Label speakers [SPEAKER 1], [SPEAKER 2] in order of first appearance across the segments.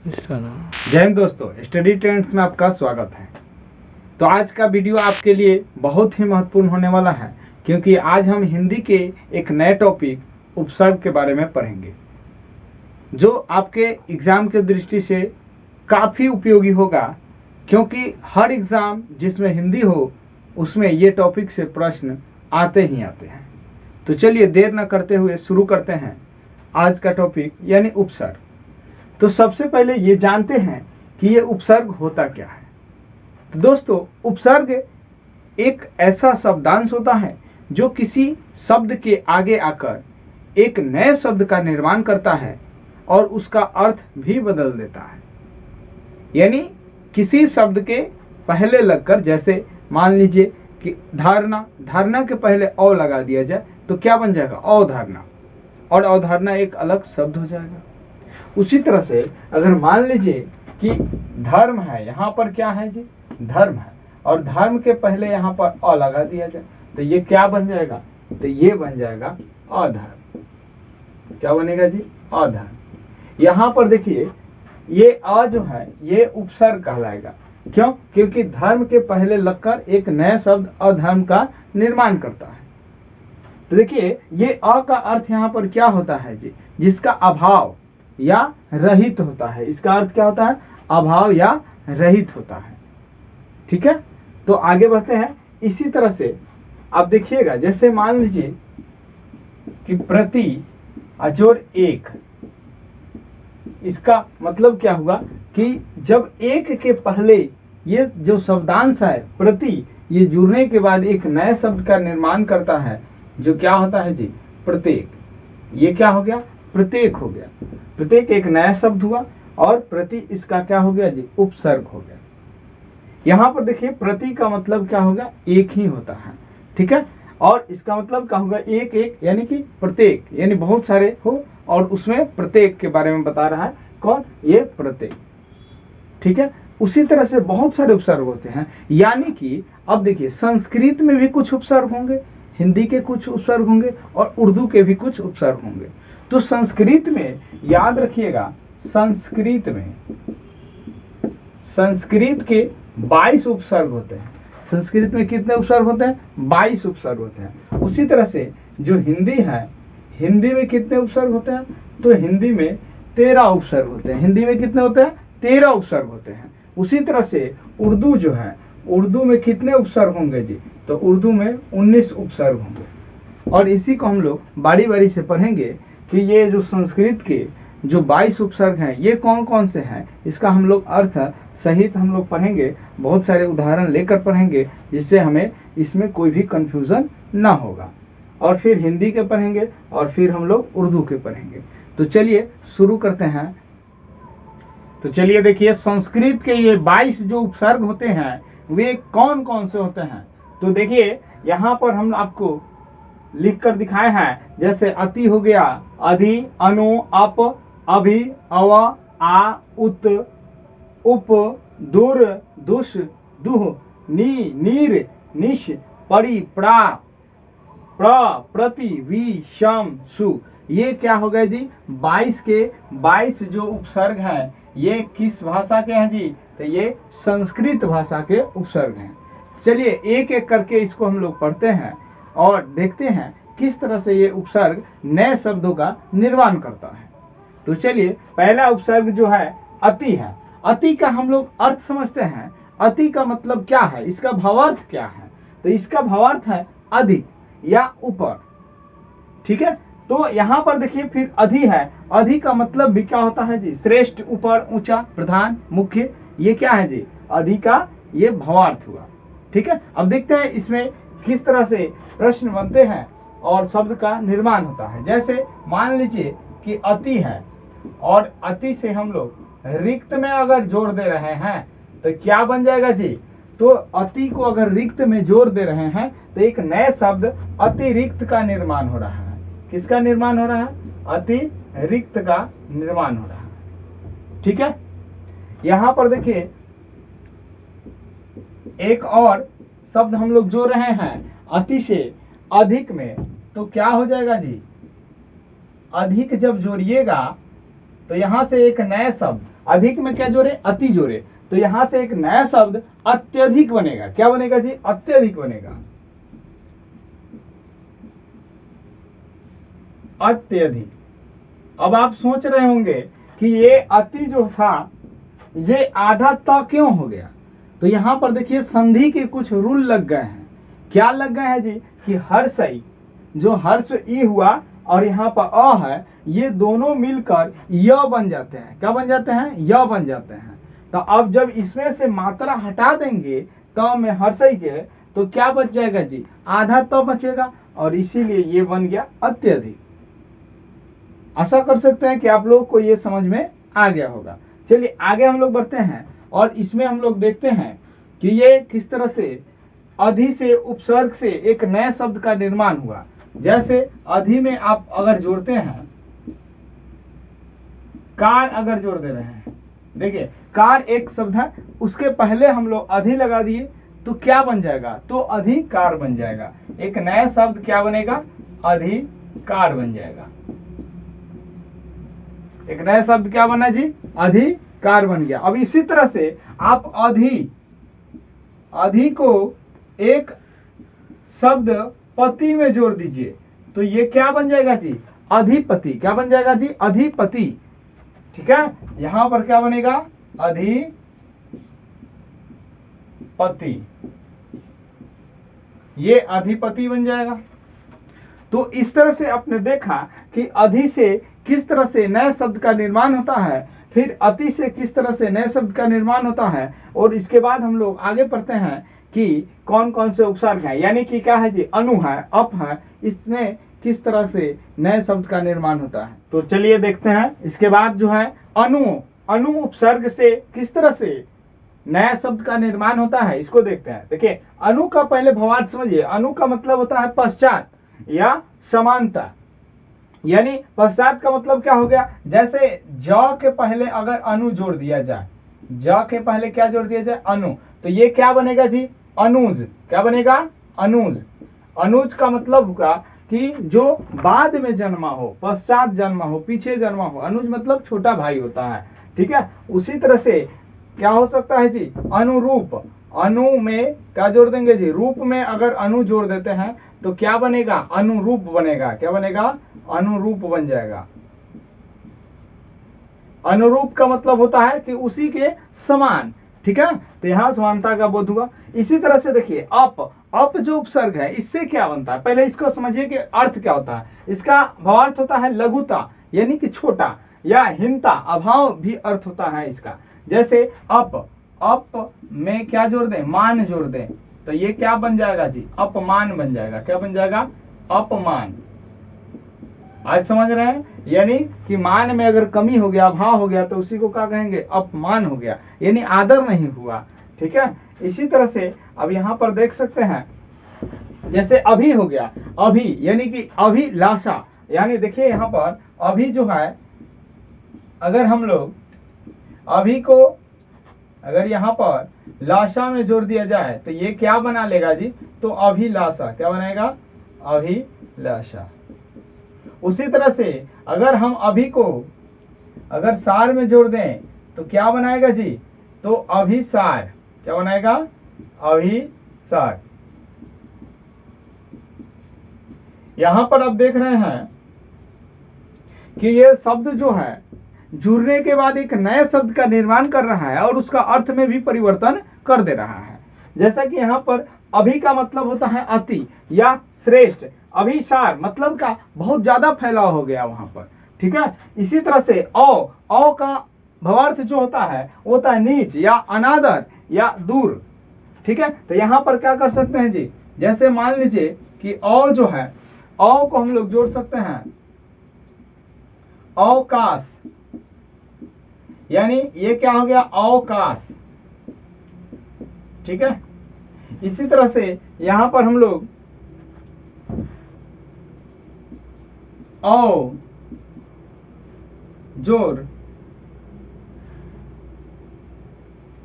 [SPEAKER 1] जय हिंद दोस्तों, study trends में आपका स्वागत है। तो आज का वीडियो आपके लिए बहुत ही महत्वपूर्ण होने वाला है, क्योंकि आज हम हिंदी के एक नए टॉपिक उपसर्ग के बारे में पढ़ेंगे, जो आपके एग्जाम के दृष्टि से काफ़ी उपयोगी होगा, क्योंकि हर एग्जाम जिसमें हिंदी हो उसमें ये टॉपिक से प्रश्न आते ही आते हैं। तो चलिए देर न करते हुए शुरू करते हैं आज का टॉपिक यानी उपसर्ग। तो सबसे पहले ये जानते हैं कि ये उपसर्ग होता क्या है। तो दोस्तों, उपसर्ग एक ऐसा शब्दांश होता है जो किसी शब्द के आगे आकर एक नए शब्द का निर्माण करता है और उसका अर्थ भी बदल देता है। यानी किसी शब्द के पहले लगकर, जैसे मान लीजिए कि धारणा के पहले औ लगा दिया जाए तो क्या बन जाएगा? अवधारणा, और अवधारणा एक अलग शब्द हो जाएगा। उसी तरह से अगर मान लीजिए कि धर्म है, यहाँ पर क्या है जी? धर्म है, और धर्म के पहले यहाँ पर अ लगा दिया जाए तो ये क्या बन जाएगा? तो ये बन जाएगा अधर्म। क्या बनेगा जी? अधर्म। यहाँ पर देखिए ये अ जो है ये उपसर्ग कहलाएगा। क्यों? क्योंकि धर्म के पहले लगकर एक नया शब्द अधर्म का निर्माण करता है। तो देखिए ये अ का अर्थ यहाँ पर क्या होता है जी? जिसका अभाव या रहित होता है। इसका अर्थ क्या होता है? अभाव या रहित होता है। ठीक है, तो आगे बढ़ते हैं। इसी तरह से आप देखिएगा, जैसे मान लीजिए कि प्रति अजोर एक, इसका मतलब क्या हुआ कि जब एक के पहले ये जो शब्दांश है प्रति, ये जुड़ने के बाद एक नए शब्द का निर्माण करता है, जो क्या होता है जी? प्रत्येक। ये क्या हो गया? प्रत्येक हो गया। प्रत्येक एक नया शब्द हुआ और प्रति इसका क्या हो गया जी? उपसर्ग हो गया। यहाँ पर देखिए प्रति का मतलब क्या होगा? एक ही होता है। ठीक है, और इसका मतलब क्या होगा? एक एक यानी कि प्रत्येक, यानी बहुत सारे हो, और उसमें प्रत्येक के बारे में बता रहा है। कौन? ये प्रत्येक। ठीक है, उसी तरह से बहुत सारे उपसर्ग होते हैं। यानी कि अब देखिए संस्कृत में भी कुछ उपसर्ग होंगे, हिंदी के कुछ उपसर्ग होंगे और उर्दू के भी कुछ उपसर्ग होंगे। तो संस्कृत में याद रखिएगा, संस्कृत के 22 उपसर्ग होते हैं। संस्कृत में कितने उपसर्ग होते हैं? 22 उपसर्ग होते हैं। उसी तरह से जो हिंदी है, हिंदी में कितने उपसर्ग होते हैं? तो हिंदी में 13 उपसर्ग होते हैं। हिंदी में कितने होते हैं? 13 उपसर्ग होते हैं। उसी तरह से उर्दू जो है, उर्दू में कितने उपसर्ग होंगे जी? तो उर्दू में 19 उपसर्ग होंगे। और इसी को हम लोग बारी बारी से पढ़ेंगे कि ये जो संस्कृत के जो 22 उपसर्ग हैं ये कौन कौन से हैं, इसका हम लोग अर्थ सहित हम लोग पढ़ेंगे। बहुत सारे उदाहरण लेकर पढ़ेंगे, जिससे हमें इसमें कोई भी कंफ्यूजन ना होगा। और फिर हिंदी के पढ़ेंगे और फिर हम लोग उर्दू के पढ़ेंगे। तो चलिए शुरू करते हैं। तो चलिए देखिए, संस्कृत के ये 22 जो उपसर्ग होते हैं वे कौन कौन से होते हैं। तो देखिए यहाँ पर हम आपको लिख कर दिखाए हैं। जैसे अति हो गया, अधि, अनु, अप, अभि, अव, आ, उत, उप, दुर, दुष, दुह, नी, नीर, निश, परि, प्रा, प्र, प्रति, वि, शम, सु। ये क्या हो गए जी? 22 के 22 जो उपसर्ग हैं ये किस भाषा के हैं जी? तो ये संस्कृत भाषा के उपसर्ग हैं। चलिए एक एक करके इसको हम लोग पढ़ते हैं और देखते हैं किस तरह से ये उपसर्ग नए शब्दों का निर्माण करता है। तो चलिए पहला उपसर्ग जो है अति है। अति का हम लोग अर्थ समझते हैं। अति का मतलब क्या है? इसका भावार्थ क्या है? तो इसका भावार्थ है अधिक या ऊपर। ठीक है, तो यहाँ पर देखिए फिर अधि है। अधि का मतलब भी क्या होता है जी? श्रेष्ठ, ऊपर, ऊंचा, प्रधान, मुख्य। ये क्या है जी? अधि का ये भावार्थ हुआ। ठीक है, अब देखते हैं इसमें किस तरह से प्रश्न बनते हैं और शब्द का निर्माण होता है। जैसे मान लीजिए कि अति है और अति से हम लोग रिक्त में अगर जोड़ दे रहे हैं तो क्या बन जाएगा जी? तो अति को अगर रिक्त में जोड़ दे रहे हैं तो एक नए शब्द अतिरिक्त का निर्माण हो रहा है। किसका निर्माण हो रहा है? अतिरिक्त का निर्माण हो रहा है। ठीक है, यहाँ पर देखिए एक और शब्द हम लोग जोड़ रहे हैं अति से अधिक में, तो क्या हो जाएगा जी? अधिक जब जोड़िएगा तो यहां से एक नया शब्द अधिक में क्या जोड़े, अति जोड़े, तो यहां से एक नया शब्द अत्यधिक बनेगा। क्या बनेगा जी, अत्यधिक बनेगा, अत्यधिक। अब आप सोच रहे होंगे कि ये अति जो था ये आधा त क्यों हो गया, तो यहां पर देखिए संधि के कुछ रूल लग गए हैं। क्या लग गए हैं जी, कि हर्षई जो हर्ष ई हुआ और यहाँ पर अ है, ये दोनों मिलकर य बन जाते हैं। क्या बन जाते हैं, य बन जाते हैं। तो अब जब इसमें से मात्रा हटा देंगे त में हर्षई के, तो क्या बच जाएगा जी, आधा त बचेगा, और इसीलिए ये बन गया अत्यधिक। आशा कर सकते हैं कि आप लोगों को ये समझ में आ गया होगा। चलिए आगे हम लोग बढ़ते हैं और इसमें हम लोग देखते हैं कि ये किस तरह से अधि से उपसर्ग से एक नए शब्द का निर्माण हुआ। जैसे अधि में आप अगर जोड़ते हैं, कार अगर जोड़ दे रहे हैं, देखिए कार एक शब्द है, उसके पहले हम लोग अधि लगा दिए तो क्या बन जाएगा, तो अधिकार बन जाएगा। एक नया शब्द क्या बनेगा, अधिकार बन जाएगा। एक नया शब्द क्या बना जी, अधिकार बन गया। अब इसी तरह से आप अधि को एक शब्द पति में जोड़ दीजिए तो ये क्या बन जाएगा जी, अधिपति। क्या बन जाएगा जी, अधिपति। ठीक है, यहां पर क्या बनेगा, अधिपति, ये अधिपति बन जाएगा। तो इस तरह से आपने देखा कि अधि से किस तरह से नए शब्द का निर्माण होता है, फिर अति से किस तरह से नए शब्द का निर्माण होता है, और इसके बाद हम लोग आगे पढ़ते हैं कि कौन कौन से उपसर्ग हैं, यानी कि क्या है जी, अनु है, अप है, इसमें किस तरह से नए शब्द का निर्माण होता है। तो चलिए देखते हैं। इसके बाद जो है अनु उपसर्ग से किस तरह से नया शब्द का निर्माण होता है, इसको देखते हैं। देखिए अनु का पहले भावार्थ समझिए। अनु का मतलब होता है पश्चात या समानता, यानी पश्चात का मतलब क्या हो गया, जैसे ज के पहले अगर अनु जोड़ दिया जाए, ज के पहले क्या जोड़ दिया जाए, अनु, तो ये क्या बनेगा जी, अनुज। क्या बनेगा, अनुज। अनुज का मतलब होगा कि जो बाद में जन्मा हो, पश्चात जन्मा हो, पीछे जन्मा हो। अनुज मतलब छोटा भाई होता है। ठीक है, उसी तरह से क्या हो सकता है जी, अनुरूप। अनु में क्या जोड़ देंगे जी, रूप में अगर अनु जोड़ देते हैं तो क्या बनेगा, अनुरूप बनेगा। क्या बनेगा, अनुरूप बन जाएगा। अनुरूप का मतलब होता है कि उसी के समान। ठीक है, तो यहां समानता का बोध हुआ। इसी तरह से देखिए अप जो उपसर्ग है, इससे क्या बनता है, पहले इसको समझिए कि अर्थ क्या होता है। इसका भावार्थ होता है लघुता, यानी कि छोटा, या हीनता, अभाव भी अर्थ होता है इसका। जैसे अप में क्या जोड़ दें, मान जोड़ दें, तो ये क्या बन जाएगा जी, अपमान बन जाएगा। क्या बन जाएगा, अपमान। आज समझ रहे हैं, यानी कि मान में अगर कमी हो गया, अभाव हो गया, तो उसी को क्या कहेंगे, अपमान हो गया, यानी आदर नहीं हुआ। ठीक है, इसी तरह से अब यहां पर देख सकते हैं, जैसे अभी हो गया, अभी यानी कि अभिलाषा, यानी देखिए यहां पर अभी जो है, अगर हम लोग अभी को अगर यहां पर लाशा में जोड़ दिया जाए तो ये क्या बना लेगा जी, तो अभिलाषा। क्या बनाएगा, अभिलाषा। उसी तरह से अगर हम अभी को अगर सार में जोड़ दें तो क्या बनाएगा जी, तो अभिसार। क्या बनाएगा, अभिसार। यहां पर आप देख रहे हैं कि ये शब्द जो है जुड़ने के बाद एक नए शब्द का निर्माण कर रहा है और उसका अर्थ में भी परिवर्तन कर दे रहा है। जैसा कि यहाँ पर अभी का मतलब होता है अति या श्रेष्ठ, अभिसार मतलब का बहुत ज्यादा फैलाव हो गया वहां पर। ठीक है, इसी तरह से औ का भावार्थ जो होता है वो होता है नीच या अनादर या दूर। ठीक है, तो यहाँ पर क्या कर सकते हैं जी, जैसे मान लीजिए कि औ जो है, औ को हम लोग जोड़ सकते हैं अवकाश, यानी ये क्या हो गया, अवकाश। ठीक है, इसी तरह से यहां पर हम लोग जोड़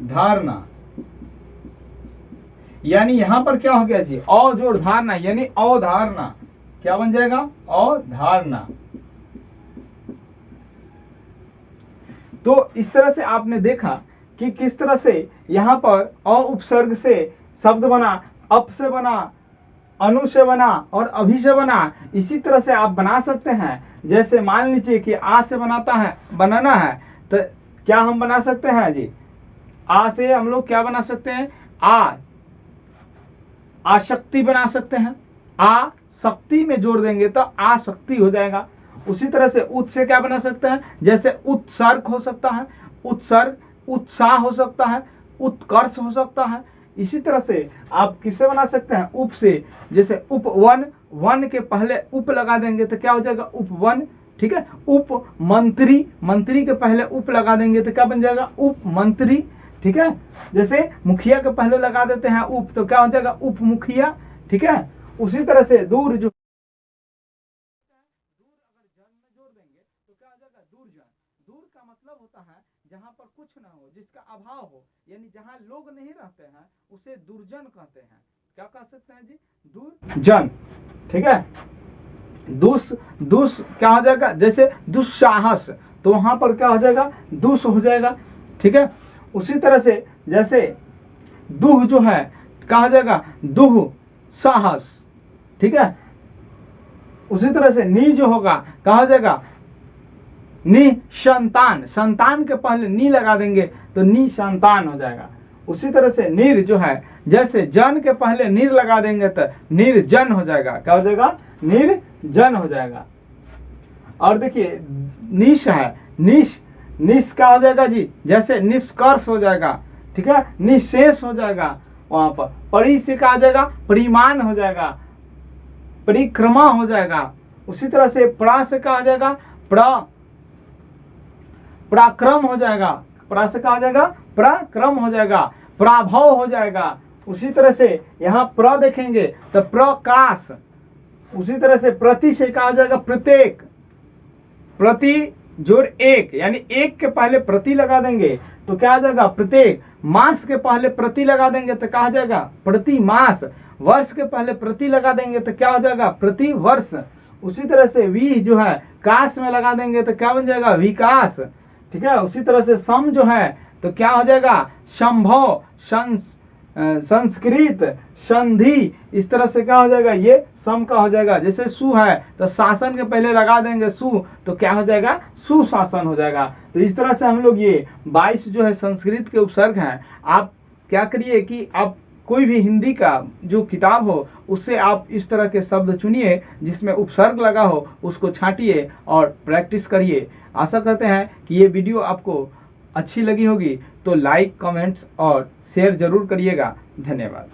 [SPEAKER 1] धारणा, यानी यहां पर क्या हो गया जी, जोड़ धारणा, यानी अवधारणा। क्या बन जाएगा, अवधारणा। तो इस तरह से आपने देखा कि किस तरह से यहाँ पर अ उपसर्ग से शब्द बना, अप से बना, अनु से बना और अभि से बना। इसी तरह से आप बना सकते हैं। जैसे मान लीजिए कि आ से बनाना है तो क्या हम बना सकते हैं जी, आ से हम लोग क्या बना सकते हैं, आशक्ति बना सकते हैं। आ शक्ति में जोड़ देंगे तो आशक्ति हो जाएगा। उसी तरह से उत से क्या बना सकते हैं, जैसे उत्सर्ग हो सकता है, उत्सर्ग, उत्साह हो सकता है, उत्कर्ष हो सकता है। इसी तरह से आप किससे बना सकते हैं, उप से, जैसे उपवन, वन के पहले उप लगा देंगे तो क्या हो जाएगा, उपवन। ठीक है, उप मंत्री, मंत्री के पहले उप लगा देंगे तो क्या बन जाएगा, उप मंत्री। ठीक है, जैसे मुखिया के पहले लगा देते हैं उप तो क्या हो जाएगा, उप मुखिया। ठीक है, उसी तरह से दूर, जो दूर अगर जन में जोड़ देंगे तो क्या हो जाएगा, दूरजन। दूर का मतलब होता है जहां पर कुछ ना हो, जिसका अभाव हो, यानी जहां लोग नहीं रहते हैं उसे दुर्जन कहते हैं। क्या कह सकते हैं जी, दूरजन। ठीक है, दुस क्या हो जाएगा, जैसे दुस्साहस तो वहां पर क्या हो जाएगा, दुस हो जाएगा। ठीक है, उसी तरह से जैसे दुह जो है क्या हो जाएगा, दुह साहस। ठीक है, उसी तरह से नी जो होगा क्या हो जाएगा, नी संतान, संतान के पहले नी लगा देंगे तो नी संतान हो जाएगा। उसी तरह से निर जो है, जैसे जन के पहले निर लगा देंगे तो निर्जन हो जाएगा। क्या हो जाएगा, निर्जन हो जाएगा। और देखिए निश है, निश, निश क्या हो जाएगा जी, जैसे निष्कर्ष हो जाएगा। ठीक है, निशेष हो जाएगा। वहां पर परि से क्या हो जाएगा, परिमाण हो जाएगा, परिक्रमा हो जाएगा। उसी तरह से प्रा से क्या हो जाएगा, पराक्रम हो जाएगा। प्रा से क्या हो जाएगा, पराक्रम हो जाएगा, पराभव हो जाएगा। उसी तरह से यहाँ प्र देखेंगे तो प्रकाश। उसी तरह से प्रति से क्या हो जाएगा, प्रत्येक, प्रति जोड़ एक, यानी एक के पहले प्रति लगा देंगे तो क्या हो जाएगा, प्रत्येक। मास के पहले प्रति लगा देंगे तो क्या हो जाएगा, प्रति मास। वर्ष के पहले प्रति लगा देंगे तो क्या हो जाएगा, प्रति वर्ष। उसी तरह से वी जो है काश में लगा देंगे तो क्या बन जाएगा, विकास। ठीक है, उसी तरह से सम जो है तो क्या हो जाएगा, संभव, संस्कृत, संधि। इस तरह से क्या हो जाएगा, ये सम का हो जाएगा। जैसे सु है तो शासन के पहले लगा देंगे सु तो क्या हो जाएगा, सुशासन हो जाएगा। तो इस तरह से हम लोग ये 22 जो है संस्कृत के उपसर्ग हैं। आप क्या करिए कि आप कोई भी हिंदी का जो किताब हो उससे आप इस तरह के शब्द चुनिए जिसमें उपसर्ग लगा हो, उसको छांटिए और प्रैक्टिस करिए। आशा करते हैं कि ये वीडियो आपको अच्छी लगी होगी, तो लाइक, कमेंट्स और शेयर जरूर करिएगा। धन्यवाद।